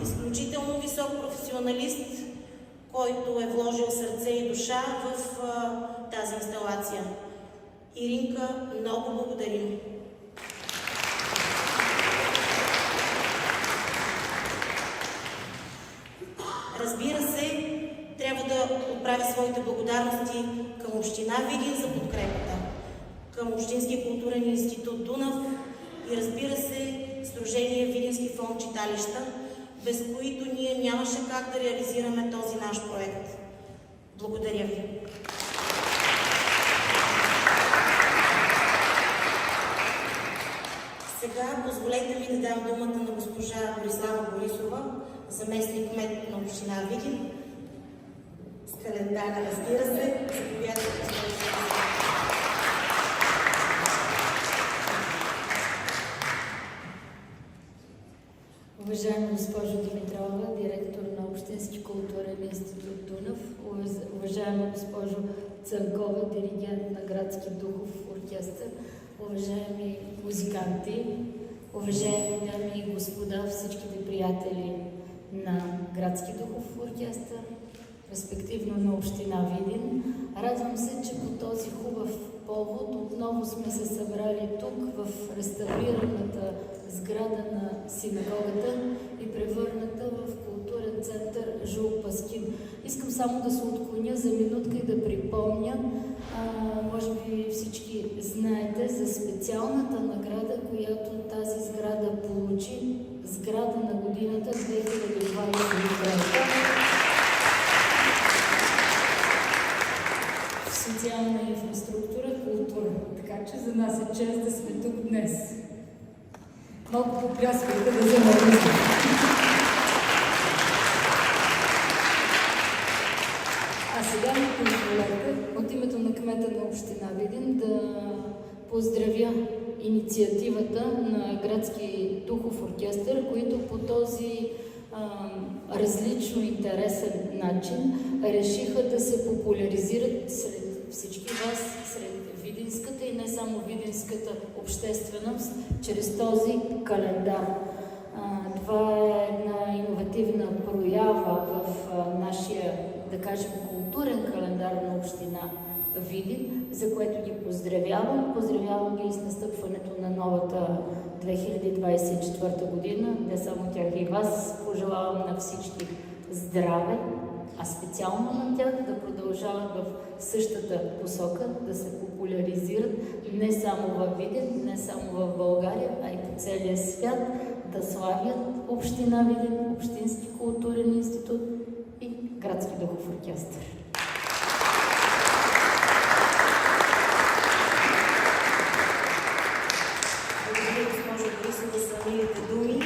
Изключително висок професионалист, който е вложил сърце и душа в тази инсталация. Иринка, много благодарим! Разбира се, трябва да отправя своите благодарности към Община Видин за подкрепата, към Общинския културен институт Дунав и разбира се, Сдружение Видински фонд читалища, без които ние нямаше как да реализираме този наш проект. Благодаря ви! Сега позволете ми да дам думата на госпожа Борислава Борисова, заместник-кмет на Община Видин. С календара, разбира се. Заповядайте, Уважаема госпожо Димитрова, директор на Общински културен институт Дунав, уважаема госпожо Цанкова, диригент на Градски духов оркестър, уважаеми музиканти, уважаеми дами и господа, всичките приятели на Градски духов оркестър, респективно на Община Видин. Радвам се, че по този хубав повод отново сме се събрали тук в реставрираната сграда на синагогата и превърната в културен център Жул Паскин. Искам само да се отклоня за минутка и да припомня, може би всички знаете за специалната награда, която тази сграда получи, сграда на годината 2023. Социална инфраструктура, култура. Така че за нас е чест да сме тук днес. Малко попляскайте да замълчите. А сега ми позволете от името на кмета на Община Видин да поздравя инициативата на Градски духов оркестър, които по този различно интересен начин решиха да се популяризират сред всички вас, сред видинската и не само видинската общественост, чрез този календар. Това е една иновативна проява в нашия, да кажем, културен календар на Община Видин, за което ги поздравявам. Поздравявам ги и с настъпването на новата 2024 година. Не само тях и вас. Пожелавам на всички здраве, а специално на тях да продължават в същата посока, да се популяризират не само в Видин, не само в България, а и по целия свят, да славят Община Видин, Общински културен институт и Градски духов оркестър. За милите думи.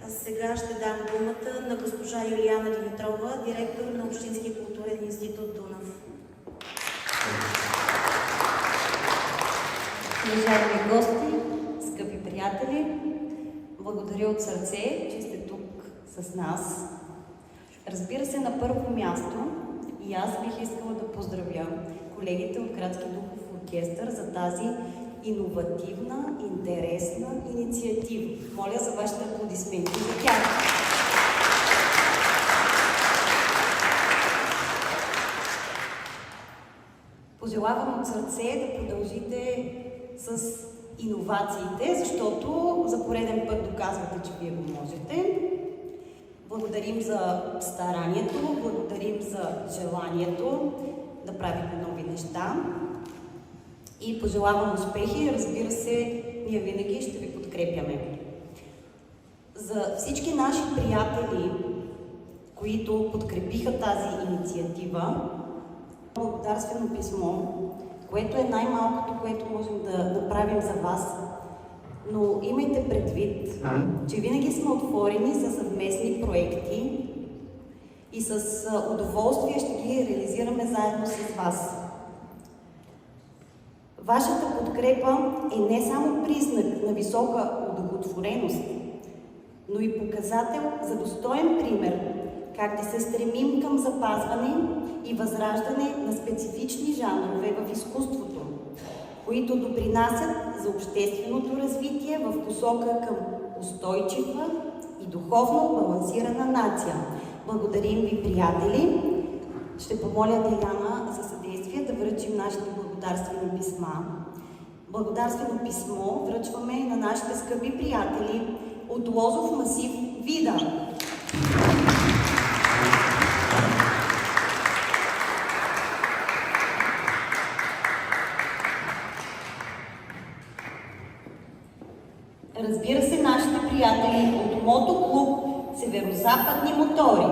А сега ще дам думата на госпожа Юлиана Димитрова, директор на Общинския културен институт Дунав. Уважаеми гости, скъпи приятели, благодаря от сърце, че сте тук с нас. Разбира се, на първо място и аз бих искала да поздравя колегите от Градски духов оркестър за тази иновативна, интересна инициатива. Моля за вашите аплодисменти за тях. Пожелавам от сърце да продължите с иновациите, защото за пореден път доказвате, че вие го можете. Благодарим за старанието, благодарим за желанието да правите нови неща. И пожелавам успехи, разбира се, ние винаги ще ви подкрепяме. За всички наши приятели, които подкрепиха тази инициатива, благодарствено писмо, което е най-малкото, което можем да направим за вас. Но имайте предвид, че винаги сме отворени за съвместни проекти и с удоволствие ще ги реализираме заедно с вас. Вашата подкрепа е не само признак на висока удовлетвореност, но и показател за достоен пример как да се стремим към запазване и възраждане на специфични жанрове в изкуството, които допринасят за общественото развитие в посока към устойчива и духовно балансирана нация. Благодарим ви, приятели! Ще помоля Диляна за съдействие да връчим нашите благодарствени писма. Благодарствено писмо връчваме на нашите скъпи приятели от Лозов масив Вида. Разбира се, нашите приятели от Мотоклуб Северозападни мотори.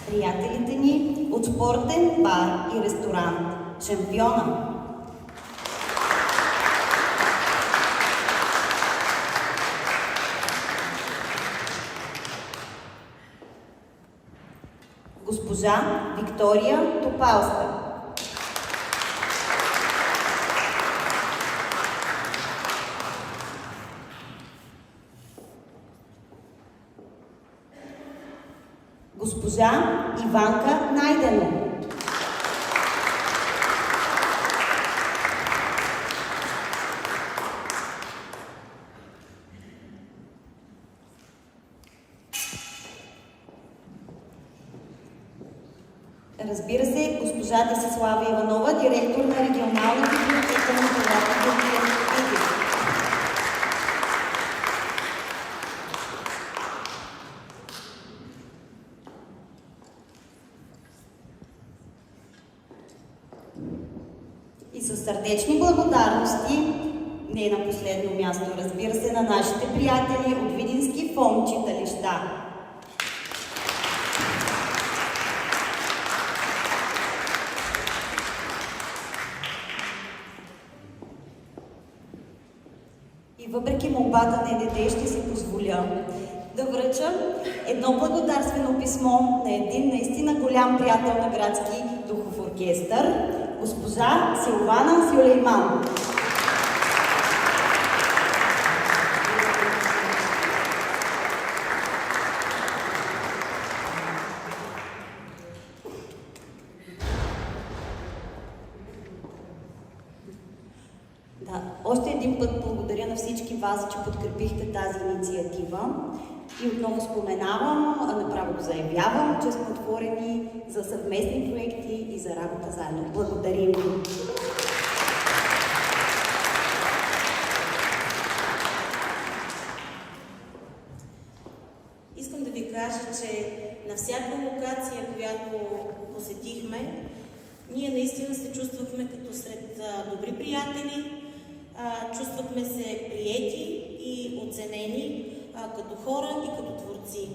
Приятелите ни от спортен бар и ресторант Шампиона. Госпожа Виктория Топалска. Госпожа Иванка Найденова. Разбира се, госпожа Десислава Иванова, директор на регионална библиотека на Белата. И със сърдечни благодарности, не на последно място, разбира се, на нашите приятели от Видински фонд читалища. И въпреки молбата на дете, ще си позволя да връча едно благодарствено писмо на един наистина голям приятел на Градски духов оркестър, госпожа Силвана Сюлейман. Да, още един път благодаря на всички вас, че подкрепихте тази инициатива. И отново споменавам, направо го заявявам, че сме отворени за съвместни проекти и за работа заедно. Благодарим ви! Искам да ви кажа, че на всяка локация, която посетихме, ние наистина се чувствахме като сред добри приятели, чувствахме се приети и оценени като хора и като творци.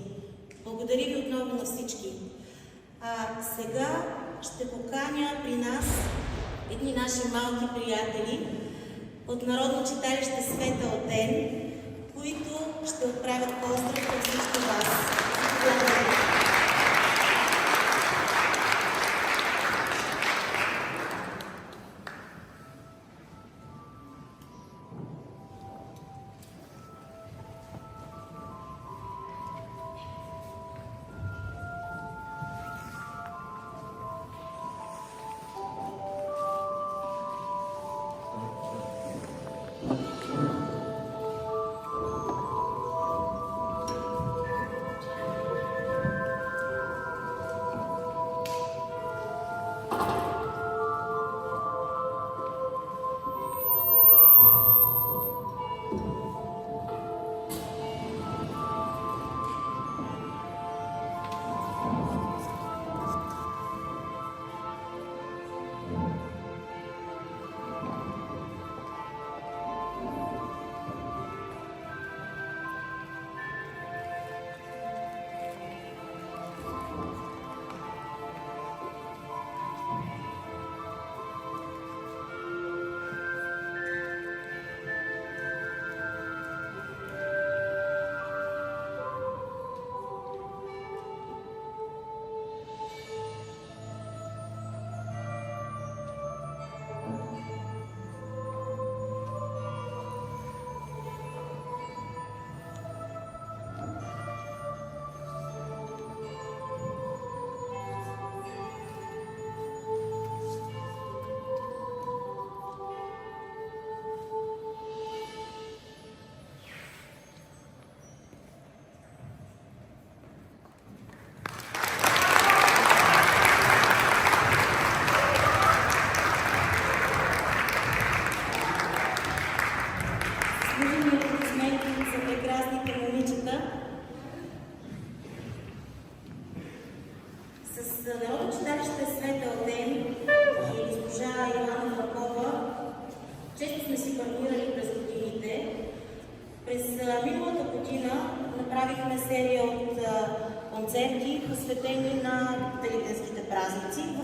Благодаря ви отново на всички. Сега ще поканя при нас едни наши малки приятели от Народно читалище Света Отден, които ще отправят поздрав към всички вас.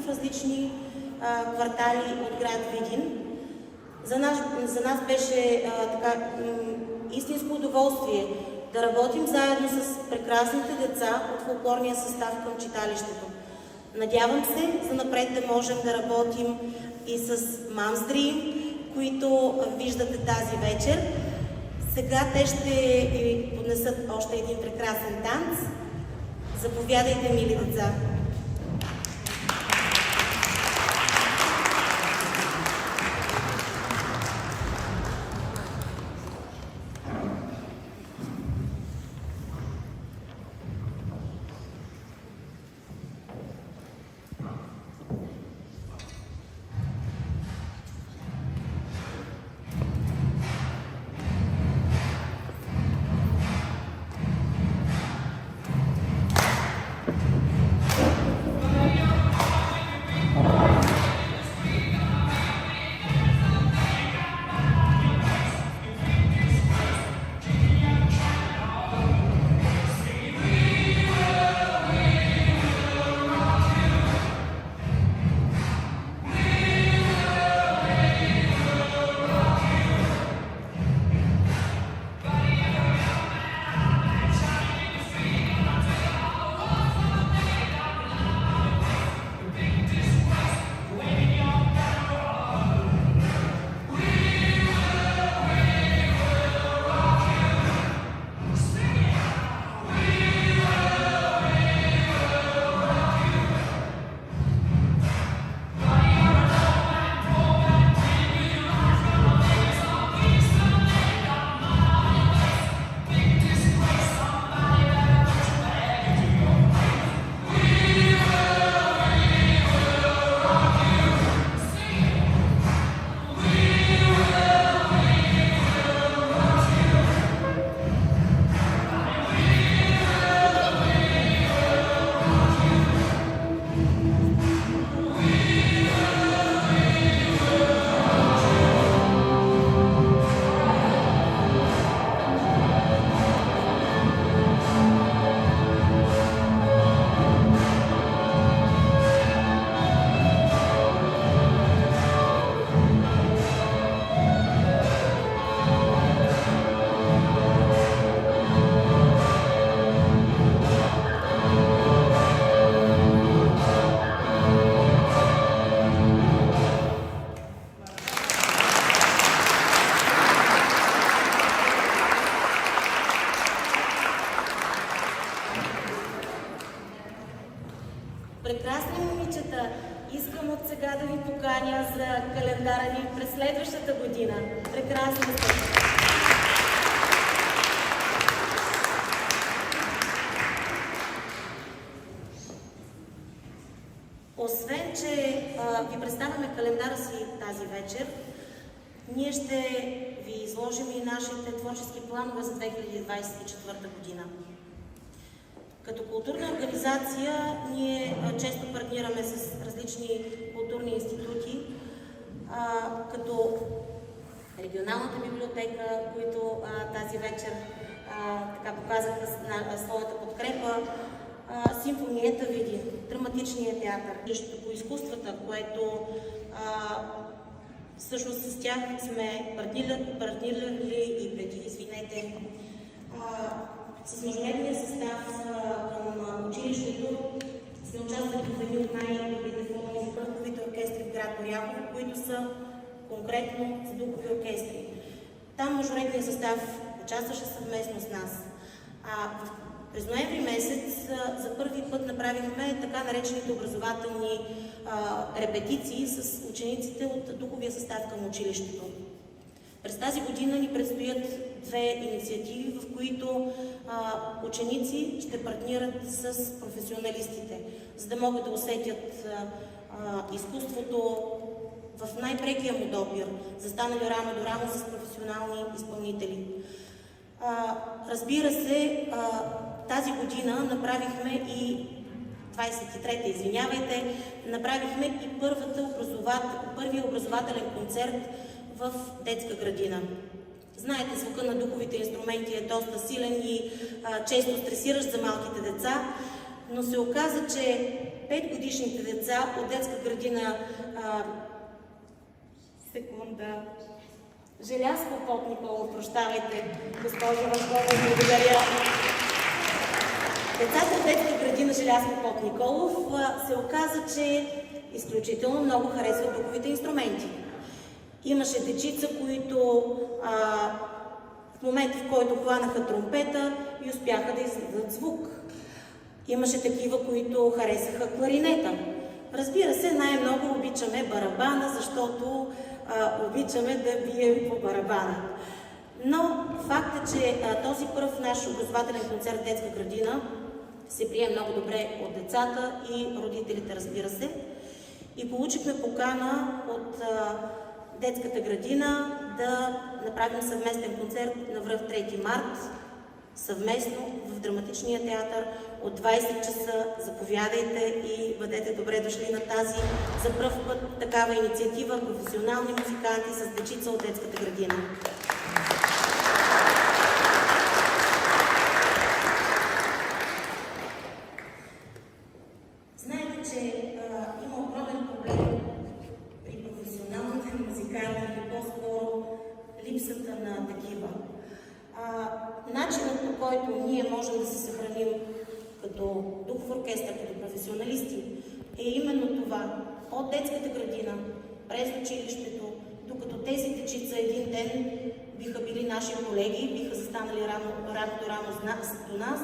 в различни квартали от град Видин. За нас беше истинско удоволствие да работим заедно с прекрасните деца от фолклорния състав към читалището. Надявам се занапред да можем да работим и с мамстри, които виждате тази вечер. Сега те ще ви поднесат още един прекрасен танц. Заповядайте, мили деца! Прекрасни момичета, искам от сега да ви поканя за календара ни през следващата година. Прекрасни сте! Освен, че ви представяме календара си тази вечер, ние ще ви изложим и нашите творчески планове за 2024 година. Като културна организация ние често партнираме с различни културни институти, като Регионалната библиотека, които тази вечер показаха своята подкрепа, Симфонията Видин, Драматичния театър, Училището по изкуствата, което всъщност с тях сме партнирали и преди, с международния състав към училището сме участвали в едни от най-добрите форуми за духовите оркестри в град Оряхово, които са конкретно за духови оркестри. Там международния състав участваше съвместно с нас. През ноември месец за първи път направихме така наречените образователни репетиции с учениците от духовия състав към училището. През тази година ни предстоят две инициативи, в които ученици ще партнират с професионалистите, за да могат да усетят изкуството в най-прекия му допир, застанали рамо до рамо с професионални изпълнители. Разбира се, тази година направихме и 23-та, направихме и първия образователен концерт в детска градина. Знаете, звука на духовите инструменти е доста силен и често стресиращ за малките деца, но се оказа, че 5-годишните деца от детска градина Желязко Поп Николов, прощавайте, госпожо Ванкова, благодаря. Децата от детска градина Желязко Поп Николов се оказа, че изключително много харесват духовите инструменти. Имаше дечица, които в момента, в който хванаха тромпета и успяха да издадат звук. Имаше такива, които харесаха кларинета. Разбира се, най-много обичаме барабана, защото обичаме да бием по барабана. Но факт е, че този първ наш образователен концерт в детска градина се прие много добре от децата и родителите, разбира се. И получихме покана от детската градина да направим съвместен концерт на връх 3 март, съвместно в Драматичния театър от 20 часа. Заповядайте и бъдете добре дошли на тази за пръв път такава инициатива, професионални музиканти с дечица от детската градина. Знаете, че има огромен проблем при професионалните музиканти или по-скоро липсата на такива. Начинът, по който ние можем да се съхраним като духов оркестър, като професионалисти, е именно това. От детската градина, през училището, докато тези дечица един ден биха били наши колеги, биха застанали рано до нас,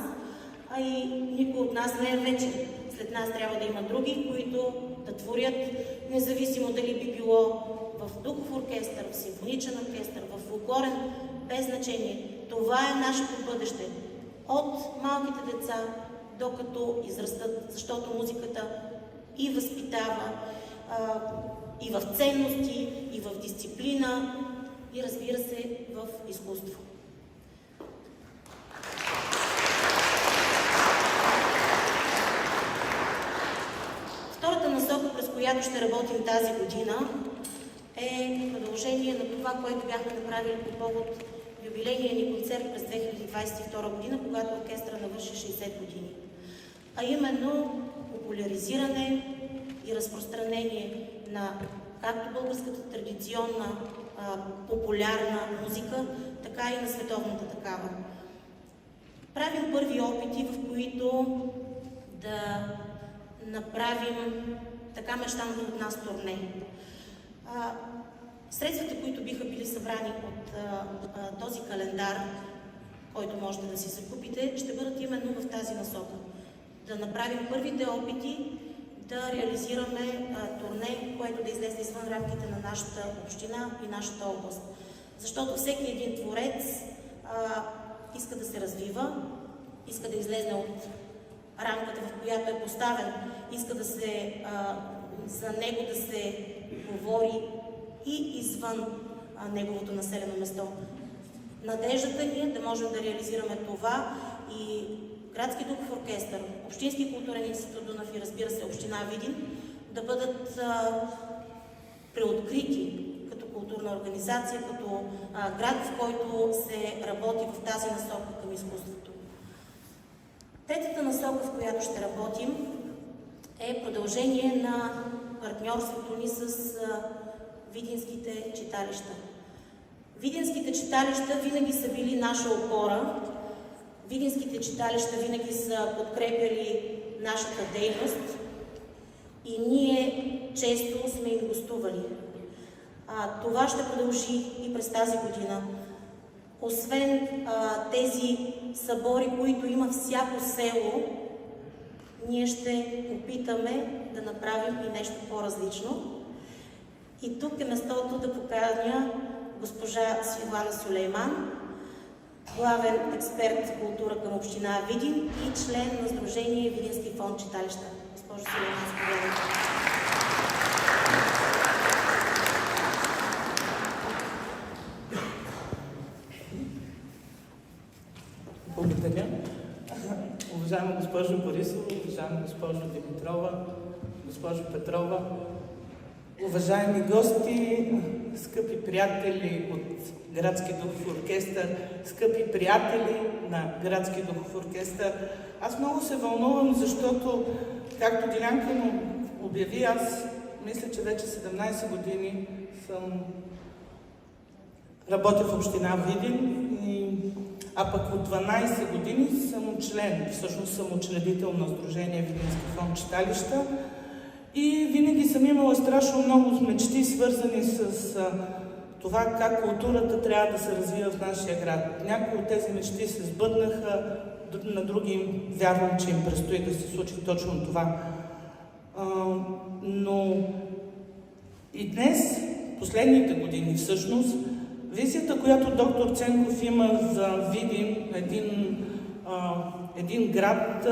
а и никой от нас не е вечен. След нас трябва да има други, които да творят, независимо дали би било в духов оркестър, в симфоничен оркестър, в фолклорен, без значение. Това е нашето бъдеще. От малките деца, докато израстат, защото музиката и възпитава, и в ценности, и в дисциплина, и разбира се, в изкуство. Втората насока, през която ще работим тази година, е продължение на това, което бяхме направили по повод юбилейния ни концерт през 2022 година, когато оркестъра навърши 60 години. А именно популяризиране и разпространение на както българската традиционна популярна музика, така и на световната такава. Правим първи опити, в които да направим така мечтаното от нас турне. Средствата, които биха били събрани от този календар, който можете да си закупите, ще бъдат именно в тази насока. Да направим първите опити да реализираме турне, което да излезе извън рамките на нашата община и нашата област. Защото всеки един творец иска да се развива, иска да излезе от рамката, в която е поставен, иска да за него да се говори и извън неговото населено место. Надеждата ни е да можем да реализираме това и Градски духов оркестър, Общински културен институт Дунав и разбира се Община Видин да бъдат преоткрити като културна организация, като град, в който се работи в тази насока към изкуството. Третата насока, в която ще работим, е продължение на партньорството ни с видинските читалища. Видинските читалища винаги са били наша опора. Видинските читалища винаги са подкрепяли нашата дейност и ние често сме им гостували. Това ще продължи и през тази година. Освен тези събори, които има всяко село, ние ще опитаме да направим и нещо по-различно. И тук е местото да поканя госпожа Светлана Сулейман, главен експерт в култура към община Видин и член на Сдружение Видински фонд читалища. Госпожо Сулейман, заповядайте. Благодаря. Уважаема госпожо Борисова, уважаема госпожо Димитрова, госпожо Петрова, уважаеми гости, скъпи приятели от Градски духов оркестър, скъпи приятели на Градски духов оркестър. Аз много се вълнувам, защото, както Дилянка му обяви, аз мисля, че вече 17 години работя в община Видин, а пък от 12 години съм член, всъщност съм учредител на Сдружение Видински фонд читалища. И винаги съм имала страшно много мечти, свързани с това как културата трябва да се развива в нашия град. Някои от тези мечти се сбъднаха, на други вярвам, че им предстои да се случи точно това. Но и днес, последните години всъщност, визията, която доктор Ценков има за Видин, един град,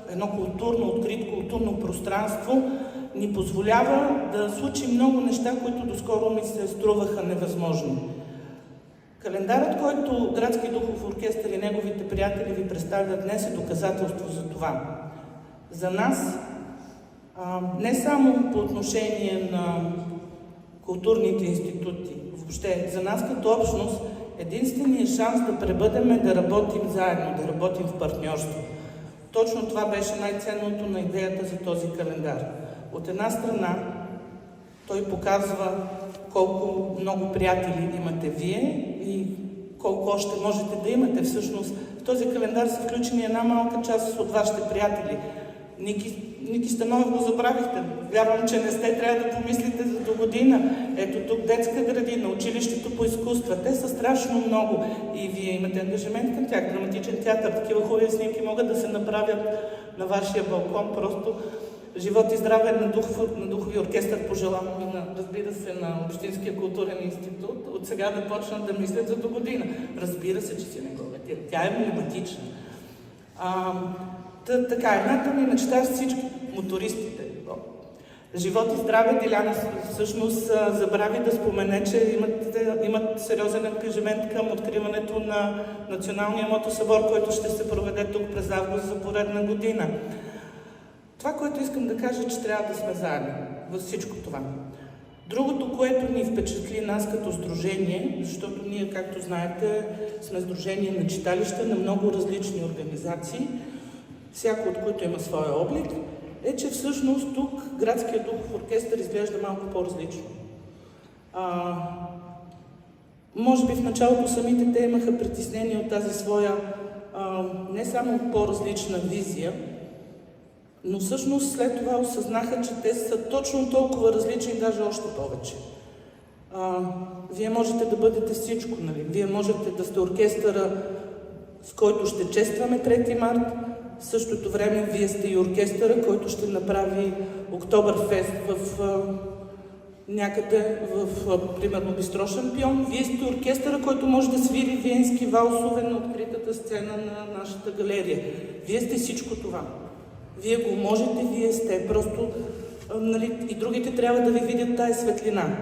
едно културно, открито културно пространство, ни позволява да случим много неща, които доскоро ми се струваха невъзможни. Календарът, който Градски духов оркестър и неговите приятели ви представят днес, е доказателство за това. За нас, не само по отношение на културните институти, въобще за нас като общност, единственият шанс да пребъдем е да работим заедно, да работим в партньорство. Точно това беше най-ценното на идеята за този календар. От една страна, той показва колко много приятели имате вие и колко още можете да имате. Всъщност, в този календар са включени една малка част от вашите приятели. Ники Станов го забравихте. Вярвам, че не сте, трябва да помислите за до година. Ето тук детска градина, училището по изкуства. Те са страшно много и вие имате ангажимент към тях. Драматичен театър, такива хубави снимки могат да се направят на вашия балкон. Просто живот и здраве на духови оркестър пожелавам и разбира се, на Общинския културен институт. От сега да почнат да мислят за до година. Разбира се, че си не го ветят. Тя е емблематична. Така, едната ми мечта с всички мотористите. Живот и здраве, Диляна всъщност забрави да спомене, че имат сериозен ангажимент към откриването на Националния мотосъбор, който ще се проведе тук през август за поредна година. Това, което искам да кажа, че трябва да сме заедно във всичко това. Другото, което ни впечатли нас като сдружение, защото ние, както знаете, сме сдружение на читалища, на много различни организации, всяко от които има своя облик, е, че всъщност тук Градския духов оркестър изглежда малко по-различно. Може би в началото самите те имаха притеснение от тази своя не само по-различна визия, но всъщност след това осъзнаха, че те са точно толкова различни, даже още повече. Вие можете да бъдете всичко, нали? Вие можете да сте оркестъра, с който ще честваме 3 март, в същото време вие сте и оркестъра, който ще направи Октобърфест някъде примерно Бистро Шампион. Вие сте оркестъра, който може да свири виенски валсове на откритата сцена на нашата галерия. Вие сте всичко това. Вие го можете, вие сте. Просто нали, и другите трябва да ви видят тая светлина.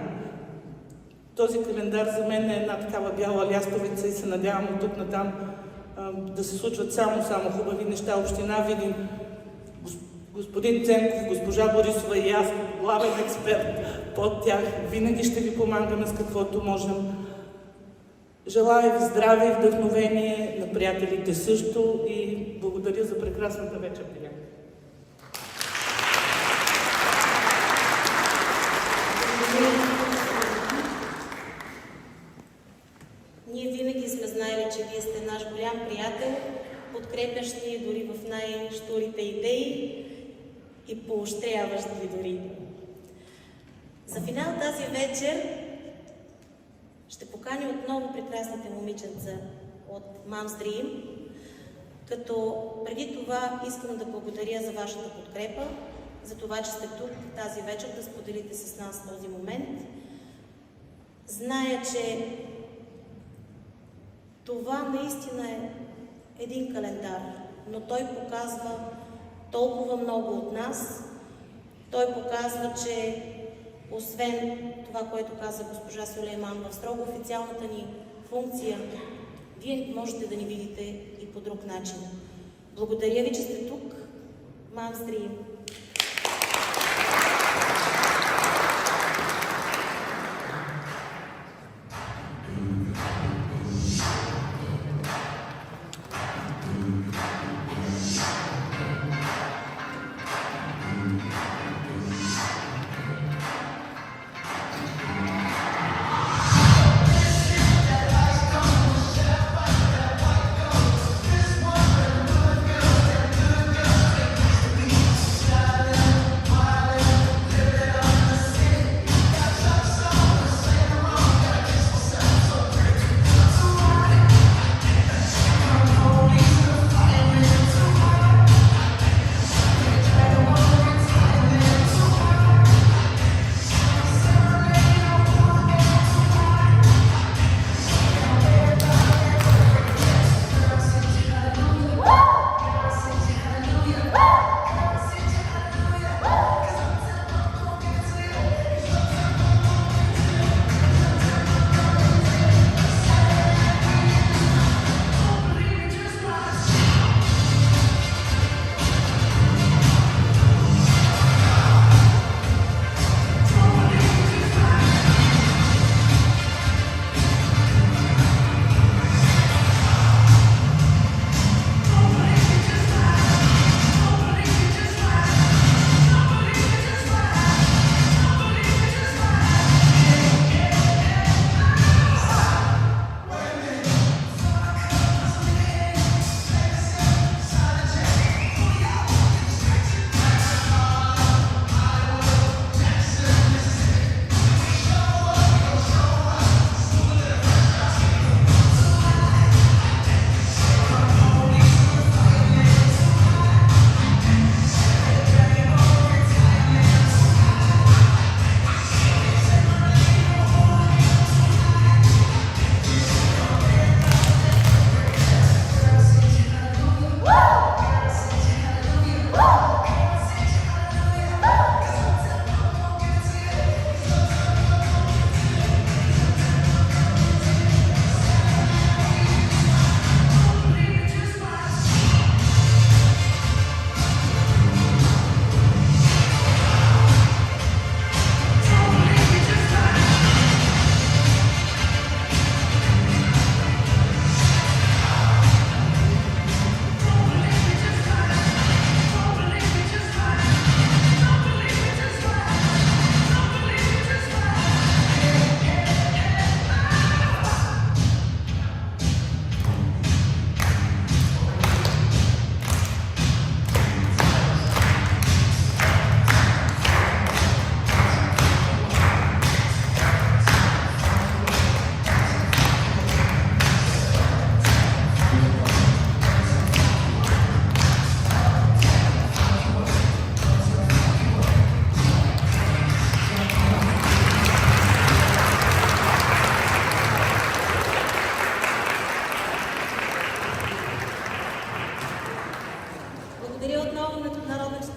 Този календар за мен е една такава бяла лястовица и се надявам от тук натам да се случват само хубави неща. Община Видин, господин Ценков, госпожа Борисова и аз, главен експерт под тях, винаги ще ви помагаме с каквото можем. Желая ви здраве и вдъхновение, на приятелите също и благодаря за прекрасната вечер. Ние винаги сме знаели, че вие сте наш голям приятел, подкрепящ ни дори в най-щурите идеи и поощряващ ви дори. За финал тази вечер ще поканя отново прекрасните момиченца от Mom's Dream, като преди това искам да благодаря за вашата подкрепа, за това, че сте тук тази вечер да споделите с нас този момент. Зная, че това наистина е един календар, но той показва толкова много от нас. Той показва, че освен това, което каза госпожа Сулейман, в строго официалната ни функция, вие можете да ни видите и по друг начин. Благодаря ви, че сте тук. Mom's Dream.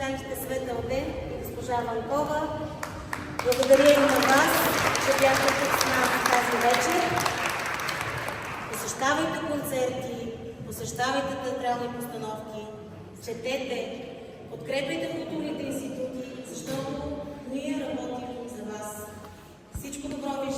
Поканихте Светъл Ден и госпожа Ванкова. Благодаря и на вас, че бяхте тук с нас тази вечер. Посещавайте концерти, посещавайте театрални постановки, четете, подкрепяйте културните институти, защото ние работим за вас. Всичко добро ви желая.